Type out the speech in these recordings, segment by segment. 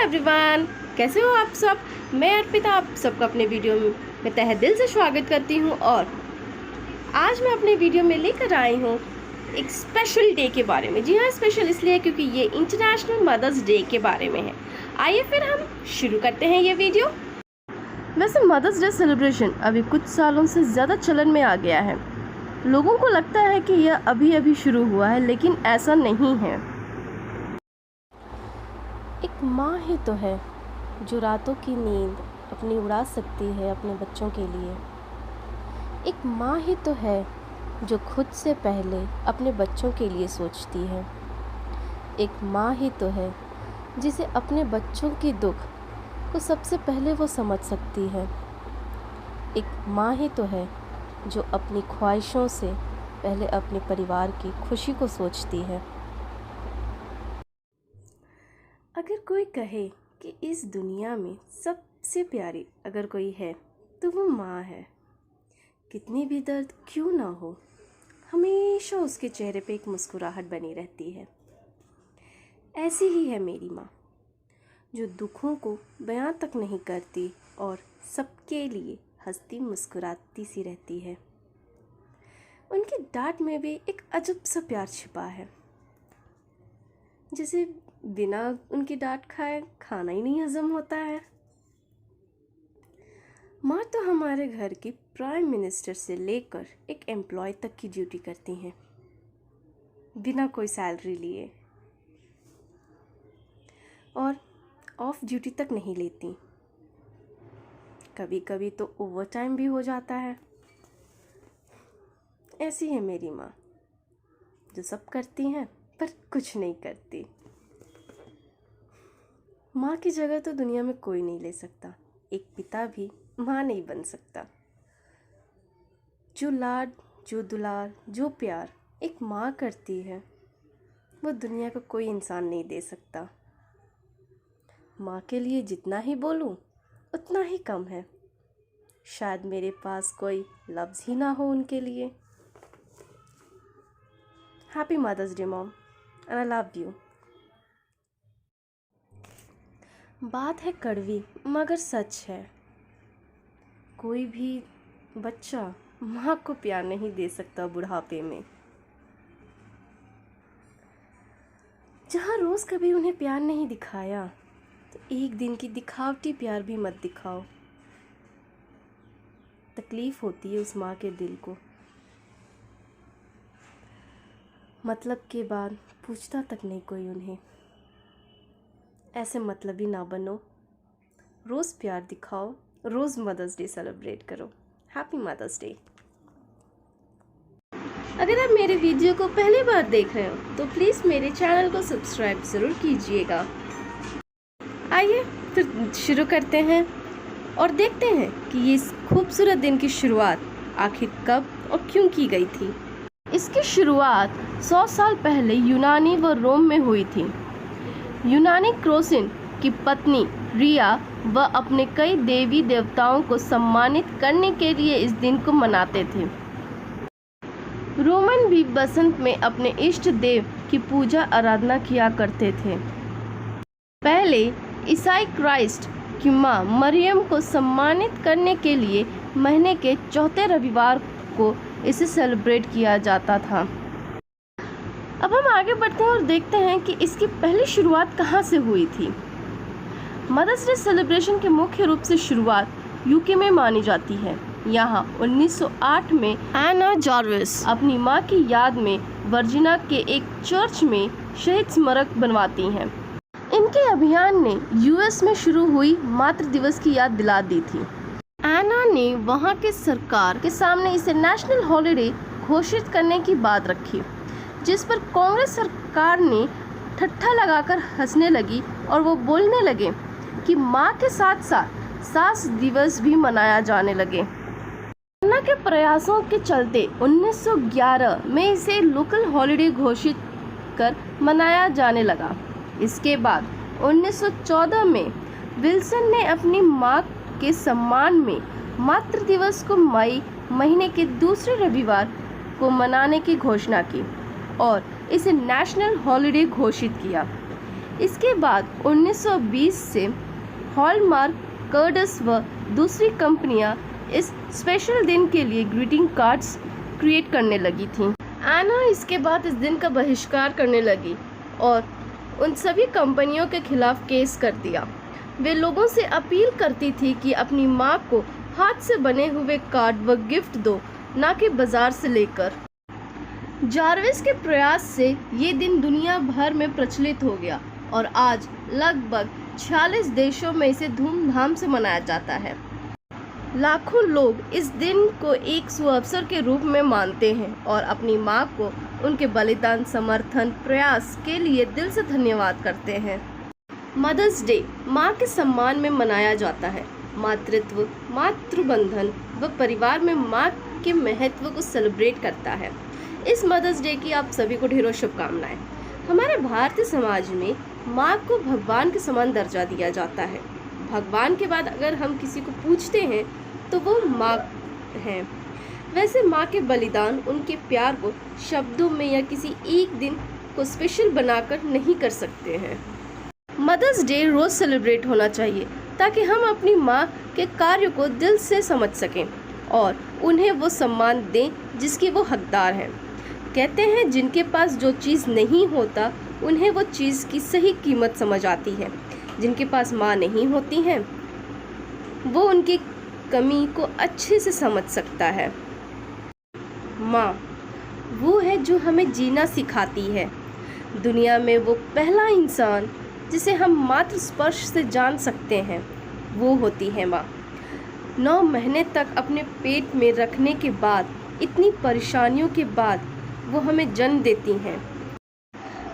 Everyone, कैसे हो आप सब। मैं अर्पिता आप सबका अपने वीडियो में तहे दिल से स्वागत करती हूँ। और आज मैं अपने वीडियो में लेकर आई हूँ एक स्पेशल डे के बारे में। जी हाँ, स्पेशल इसलिए क्योंकि ये इंटरनेशनल मदर्स डे के बारे में है। आइए फिर हम शुरू करते हैं ये वीडियो। वैसे मदर्स डे सेलिब्रेशन अभी कुछ सालों से ज़्यादा चलन में आ गया है। लोगों को लगता है कि यह अभी अभी शुरू हुआ है, लेकिन ऐसा नहीं है। एक माँ ही तो है जो रातों की नींद अपनी उड़ा सकती है अपने बच्चों के लिए। एक माँ ही तो है जो खुद से पहले अपने बच्चों के लिए सोचती है। एक माँ ही तो है जिसे अपने बच्चों की दुख को सबसे पहले वो समझ सकती है। एक माँ ही तो है जो अपनी ख्वाहिशों से पहले अपने परिवार की खुशी को सोचती है। अगर कोई कहे कि इस दुनिया में सबसे प्यारी अगर कोई है तो वो माँ है। कितनी भी दर्द क्यों ना हो, हमेशा उसके चेहरे पे एक मुस्कुराहट बनी रहती है। ऐसी ही है मेरी माँ, जो दुखों को बयां तक नहीं करती और सबके लिए हंसती मुस्कुराती सी रहती है। उनकी डांट में भी एक अजब सा प्यार छिपा है, जैसे बिना उनकी डांट खाए खाना ही नहीं हजम होता है। माँ तो हमारे घर की प्राइम मिनिस्टर से लेकर एक एम्प्लॉय तक की ड्यूटी करती हैं, बिना कोई सैलरी लिए, और ऑफ ड्यूटी तक नहीं लेती। कभी कभी तो ओवर टाइम भी हो जाता है। ऐसी है मेरी माँ, जो सब करती हैं पर कुछ नहीं करती। माँ की जगह तो दुनिया में कोई नहीं ले सकता। एक पिता भी माँ नहीं बन सकता। जो लाड, जो दुलार, जो प्यार एक माँ करती है, वो दुनिया का कोई इंसान नहीं दे सकता। माँ के लिए जितना ही बोलूँ उतना ही कम है। शायद मेरे पास कोई लफ्ज़ ही ना हो उनके लिए। Happy mother's day mom, and I love you. बात है कड़वी मगर सच है। कोई भी बच्चा माँ को प्यार नहीं दे सकता बुढ़ापे में। जहाँ रोज़ कभी उन्हें प्यार नहीं दिखाया, तो एक दिन की दिखावटी प्यार भी मत दिखाओ। तकलीफ होती है उस माँ के दिल को। मतलब के बाद पूछता तक नहीं कोई उन्हें। ऐसे मतलबी ना बनो। रोज़ प्यार दिखाओ, रोज़ मदर्स डे सेलिब्रेट करो। Happy mother's day. अगर आप मेरे वीडियो को पहली बार देख रहे हो तो प्लीज़ मेरे चैनल को सब्सक्राइब ज़रूर कीजिएगा। आइए फिर शुरू करते हैं और देखते हैं कि ये इस खूबसूरत दिन की शुरुआत आखिर कब और क्यों की गई थी। इसकी शुरुआत 100 साल पहले यूनानी व रोम में हुई थी। यूनानी क्रोसिन की पत्नी रिया व अपने कई देवी देवताओं को सम्मानित करने के लिए इस दिन को मनाते थे। रोमन भी बसंत में अपने इष्ट देव की पूजा आराधना किया करते थे। पहले ईसाई क्राइस्ट की माँ मरियम को सम्मानित करने के लिए महीने के चौथे रविवार को इसे सेलिब्रेट किया जाता था। अब हम आगे बढ़ते हैं और देखते हैं कि इसकी पहली शुरुआत कहाँ से हुई थी। मदर्स डे सेलिब्रेशन के मुख्य रूप से शुरुआत यूके में मानी जाती है। यहाँ 1908 में एना जॉर्विस अपनी माँ की याद में वर्जिना के एक चर्च में शहीद स्मारक बनवाती हैं। इनके अभियान ने यूएस में शुरू हुई मातृ दिवस की याद दिला दी थी। एना ने वहाँ के सरकार के सामने इसे नेशनल हॉलिडे घोषित करने की बात रखी, जिस पर कांग्रेस सरकार ने ठट्ठा लगाकर हंसने लगी और वो बोलने लगे कि माँ के साथ साथ सास दिवस भी मनाया जाने लगे। एना के प्रयासों के चलते 1911 में इसे लोकल हॉलिडे घोषित कर मनाया जाने लगा। इसके बाद 1914 में विल्सन ने अपनी माँ के सम्मान में मातृ दिवस को मई महीने के दूसरे रविवार को मनाने की घोषणा की और इसे नेशनल हॉलिडे घोषित किया। इसके बाद 1920 से हॉलमार्क, कर्डस व दूसरी कंपनियां इस स्पेशल दिन के लिए ग्रीटिंग कार्ड्स क्रिएट करने लगी थीं। एना इसके बाद इस दिन का बहिष्कार करने लगी और उन सभी कंपनियों के खिलाफ केस कर दिया। वे लोगों से अपील करती थी कि अपनी माँ को हाथ से बने हुए कार्ड व गिफ्ट दो, ना कि बाजार से लेकर। जार्विस के प्रयास से ये दिन दुनिया भर में प्रचलित हो गया और आज लगभग 46 देशों में इसे धूमधाम से मनाया जाता है। लाखों लोग इस दिन को एक शुभ अवसर के रूप में मानते हैं और अपनी माँ को उनके बलिदान, समर्थन, प्रयास के लिए दिल से धन्यवाद करते हैं। मदर्स डे माँ के सम्मान में मनाया जाता है। मातृत्व, मातृबंधन व परिवार में माँ के महत्व को सेलिब्रेट करता है। इस मदर्स डे की आप सभी को ढेरों शुभकामनाएं। हमारे भारतीय समाज में माँ को भगवान के समान दर्जा दिया जाता है। भगवान के बाद अगर हम किसी को पूछते हैं तो वो माँ हैं। वैसे माँ के बलिदान, उनके प्यार को शब्दों में या किसी एक दिन को स्पेशल बनाकर नहीं कर सकते हैं। मदर्स डे रोज़ सेलिब्रेट होना चाहिए ताकि हम अपनी माँ के कार्य को दिल से समझ सकें और उन्हें वो सम्मान दें जिसकी वो हकदार हैं। कहते हैं जिनके पास जो चीज़ नहीं होता उन्हें वो चीज़ की सही कीमत समझ आती है। जिनके पास माँ नहीं होती हैं वो उनकी कमी को अच्छे से समझ सकता है। माँ वो है जो हमें जीना सिखाती है। दुनिया में वो पहला इंसान जिसे हम मात्र स्पर्श से जान सकते हैं वो होती है माँ। 9 महीने तक अपने पेट में रखने के बाद, इतनी परेशानियों के बाद वो हमें जन्म देती हैं।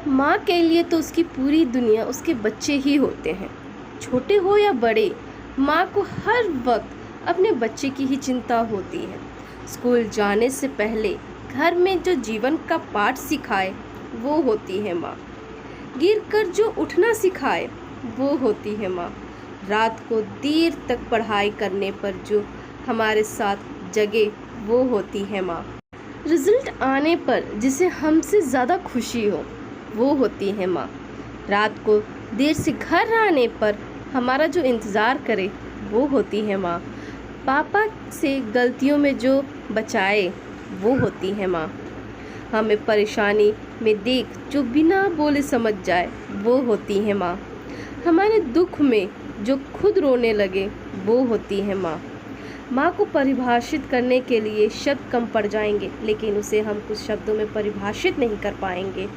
माँ के लिए तो उसकी पूरी दुनिया उसके बच्चे ही होते हैं। छोटे हो या बड़े, माँ को हर वक्त अपने बच्चे की ही चिंता होती है। स्कूल जाने से पहले घर में जो जीवन का पाठ सिखाए वो होती है माँ। गिरकर जो उठना सिखाए वो होती है माँ। रात को देर तक पढ़ाई करने पर जो हमारे साथ जगे वो होती है माँ। रिजल्ट आने पर जिसे हमसे ज़्यादा खुशी हो वो होती है माँ। रात को देर से घर आने पर हमारा जो इंतज़ार करे वो होती है माँ। पापा से गलतियों में जो बचाए वो होती है माँ। हमें परेशानी में देख जो बिना बोले समझ जाए वो होती है माँ। हमारे दुख में जो खुद रोने लगे वो होती है माँ। माँ को परिभाषित करने के लिए शब्द कम पड़ जाएंगे, लेकिन उसे हम कुछ शब्दों में परिभाषित नहीं कर पाएंगे।